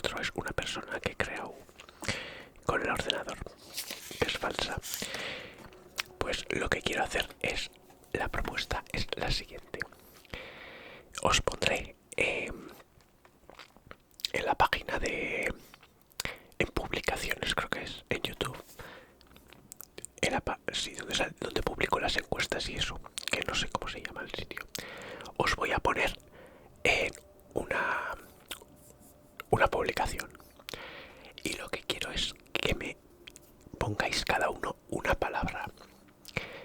otro es una persona que he creado con el ordenador, que es falsa. Pues lo que quiero hacer es, la propuesta es la siguiente. Os pondré en la página en publicaciones, creo que es, en YouTube, sí, donde publico las encuestas y eso, que no sé cómo se llama el sitio. Os voy a poner en una publicación y lo que quiero es que me pongáis cada uno una palabra,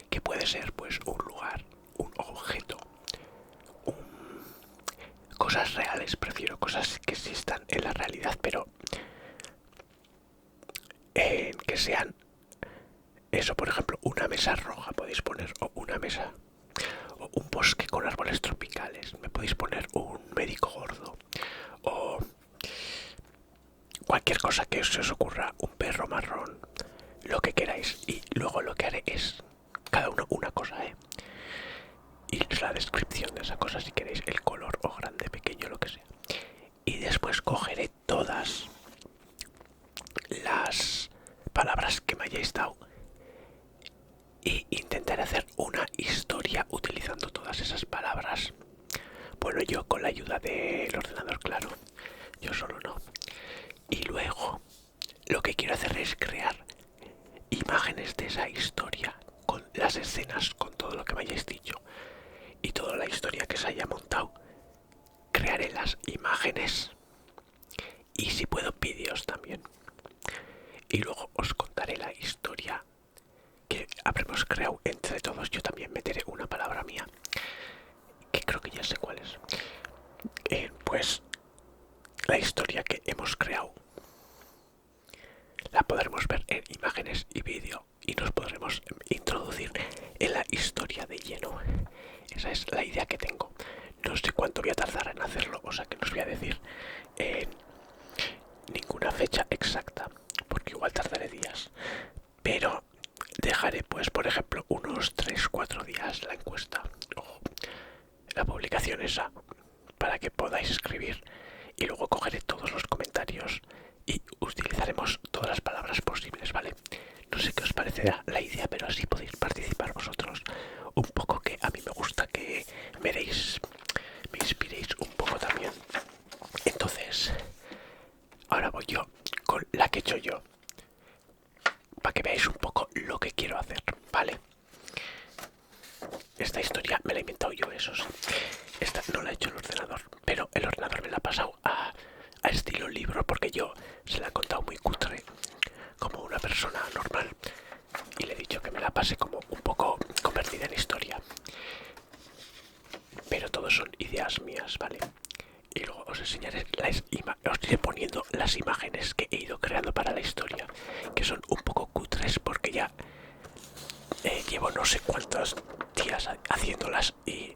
que puede ser pues un lugar, un objeto, cosas reales. Prefiero cosas que existan en la realidad, pero que sean eso. Por ejemplo, una mesa roja podéis poner, o una mesa, o un bosque con árboles tropicales. Me podéis poner un médico gordo, o cualquier cosa que se os ocurra, un perro marrón, lo que queráis. Y luego lo que haré es cada uno una cosa, y la descripción de esa cosa, si queréis, el color, o grande, pequeño, lo que sea. Y después cogeré todas las palabras que me hayáis dado y intentaré hacer una historia utilizando todas esas palabras. Bueno, yo con la ayuda del ordenador, claro, yo solo no. Y luego lo que quiero hacer es crear imágenes de esa historia, con las escenas, con todo lo que me hayáis dicho y toda la historia que se haya montado. Crearé las imágenes y, si puedo, vídeos también. Y luego os contaré la historia que habremos creado entre todos. Yo también meteré una palabra mía, que creo que ya sé cuál es. Pues la historia que hemos creado la podremos ver en imágenes y vídeo y nos podremos introducir en la historia de lleno. Esa es la idea que tengo. No sé cuánto voy a tardar en hacerlo, o sea que no os voy a decir ninguna fecha exacta, porque igual tardaré días. Pero dejaré, pues, por ejemplo, unos 3-4 días la encuesta o la publicación esa, para que podáis escribir, y luego cogeré todos los comentarios y utilizaremos todas las palabras posibles, ¿vale? No sé qué os parecerá la idea, pero así podéis participar vosotros un poco, que a mí me gusta que me inspiréis un poco también. Entonces, ahora voy yo con la que he hecho yo, para que veáis un poco lo que quiero hacer, ¿vale? Esta historia me la he inventado yo, eso sí. Esta no la he hecho el ordenador, pero el ordenador me la ha pasado a estilo libro, porque yo se la he contado muy cutre, como una persona normal, y le he dicho que me la pase como un poco convertida en historia. Pero todo son ideas mías, ¿vale? Y luego os enseñaré os iré poniendo las imágenes que he ido creando para la historia, que son un poco cutres porque ya llevo no sé cuántos días haciéndolas y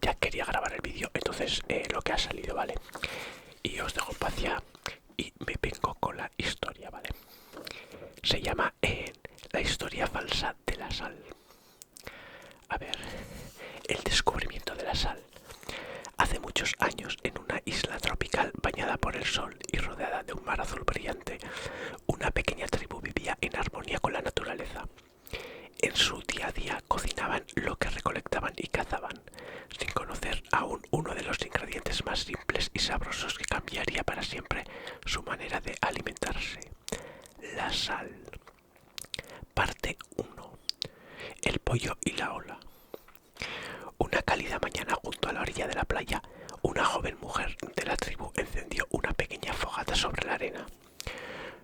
ya quería grabar el vídeo, entonces lo que ha salido, ¿vale? Y os dejo en paz ya y me vengo con la historia, ¿vale? Se llama La historia falsa de la sal. A ver, el descubrimiento de la sal. Hace muchos años, en una isla tropical bañada por el sol y rodeada de un mar azul brillante, una pequeña tribu vivía en armonía con la naturaleza. En su día a día cocinaban lo que recolectaban y cazaban, sin conocer aún uno de los ingredientes más simples y sabrosos que cambiaría para siempre su manera de alimentarse: la sal. Parte 1. El pollo y la ola. Una cálida mañana, junto a la orilla de la playa, una joven mujer de la tribu encendió una pequeña fogata sobre la arena.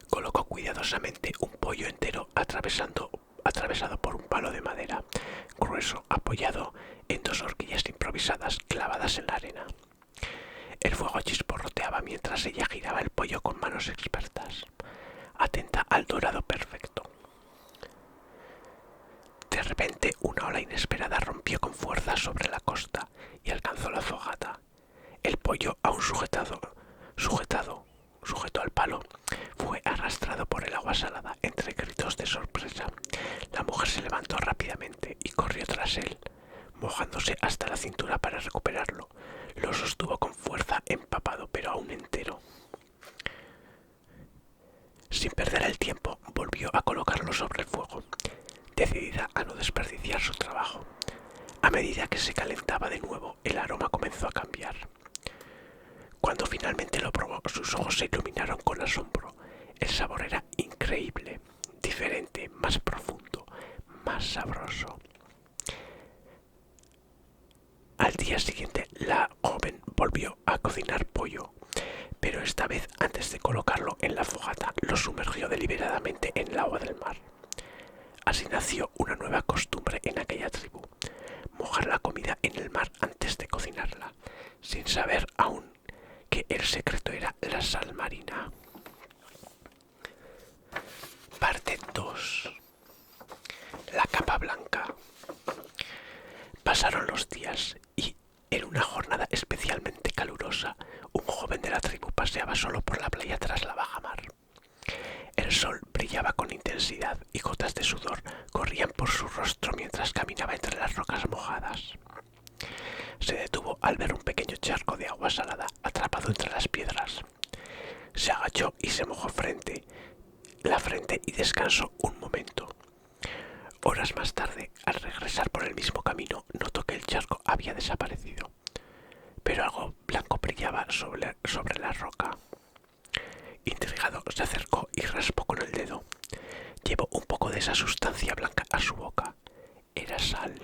Colocó cuidadosamente un pollo entero atravesado por un palo de madera grueso, apoyado en dos horquillas improvisadas clavadas en la arena. El fuego chisporroteaba mientras ella giraba el pollo con manos expertas, atenta al dorado perfecto. De repente, una ola inesperada rompió con fuerza sobre la costa y alcanzó la fogata. El pollo, aún sujeto al palo, fue arrastrado por el agua salada entre gritos de sorpresa. La mujer se levantó rápidamente y corrió tras él, mojándose hasta la cintura para recuperarlo. Lo sostuvo con fuerza, empapado pero aún entero. mano sobre el fuego, decidida a no desperdiciar su trabajo. A medida que se calentaba de nuevo, el aroma comenzó a cambiar. Cuando finalmente lo probó, sus ojos se iluminaron con asombro. El sabor era increíble, diferente, más profundo, más sabroso. Al día siguiente, la joven volvió a cocinar pollo, pero esta vez, antes de colocarlo en la fogata, lo sumergió deliberadamente en el agua del mar. Así nació una nueva costumbre en aquella tribu: mojar la comida en el mar antes de cocinarla, sin saber aún que el secreto era la sal marina. Parte 2. La capa blanca. Pasaron los días y, en una jornada especialmente calurosa, un joven de la tribu paseaba solo por la playa tras la bajamar. El sol brillaba con intensidad y gotas de sudor corrían por su rostro mientras caminaba entre las rocas mojadas. Se detuvo al ver un pequeño charco de agua salada atrapado entre las piedras. Se agachó y se mojó la frente y descansó un momento. Horas más tarde, al regresar por el mismo camino, notó que el charco había desaparecido, pero algo blanco brillaba sobre la roca. Intrigado, se acercó y raspó con el dedo. Llevó un poco de esa sustancia blanca a su boca. Era sal,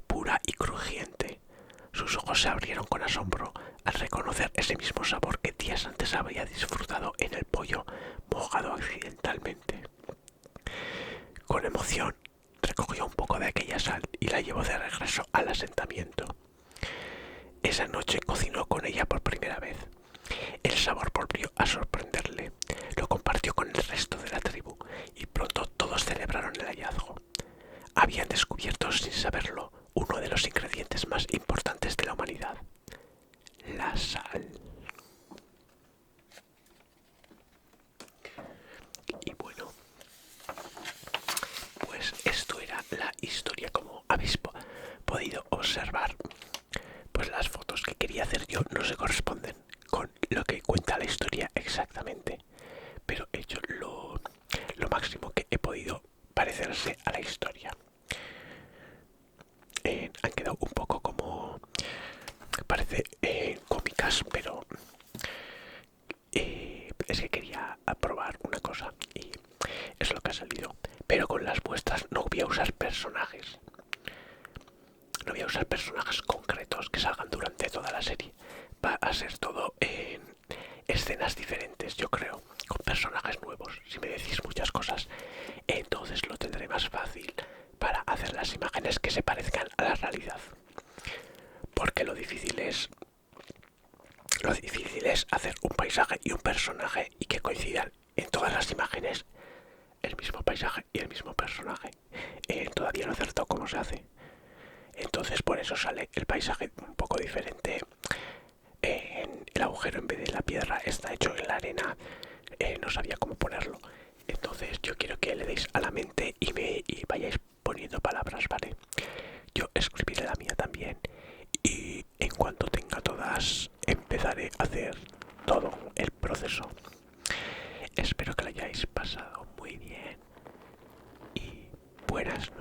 pura y crujiente. Sus ojos se abrieron con asombro al reconocer ese mismo sabor que días antes había disfrutado en el pollo mojado accidentalmente. Con emoción, recogió un poco de aquella sal y la llevó de regreso al asentamiento. Esa noche cocinó con ella por primera vez. El sabor volvió a sorprenderle. Lo compartió con el resto de la tribu y pronto todos celebraron el hallazgo. Habían descubierto, sin saberlo, uno de los ingredientes más importantes de la humanidad: la sal. Y bueno, pues esto era la historia. Como habéis podido observar, pues las fotos que quería hacer yo no se corresponden con lo que cuenta la historia exactamente, pero he hecho lo máximo que he podido parecerse a la historia. Han quedado un poco como parece cómicas, pero es que quería probar una cosa y es lo que ha salido. Pero con las muestras no voy a usar personajes. No voy a usar personajes concretos que salgan durante toda la serie. Va a ser todo en escenas diferentes, yo creo, con personajes nuevos. Si me decís muchas cosas, entonces lo tendré más fácil para hacer las imágenes que se parezcan a la realidad. Porque lo difícil es hacer un paisaje y un personaje y que coincidan en todas las imágenes el mismo paisaje y el mismo personaje. Todavía no he acertado cómo se hace. Entonces por eso sale el paisaje un poco diferente. El agujero, en vez de la piedra, está hecho en la arena. No sabía cómo ponerlo. Entonces yo quiero que le deis a la mente y vayáis poniendo palabras, ¿vale? Yo escribiré la mía también. Y en cuanto tenga todas, empezaré a hacer todo el proceso. Espero que lo hayáis pasado muy bien. Y buenas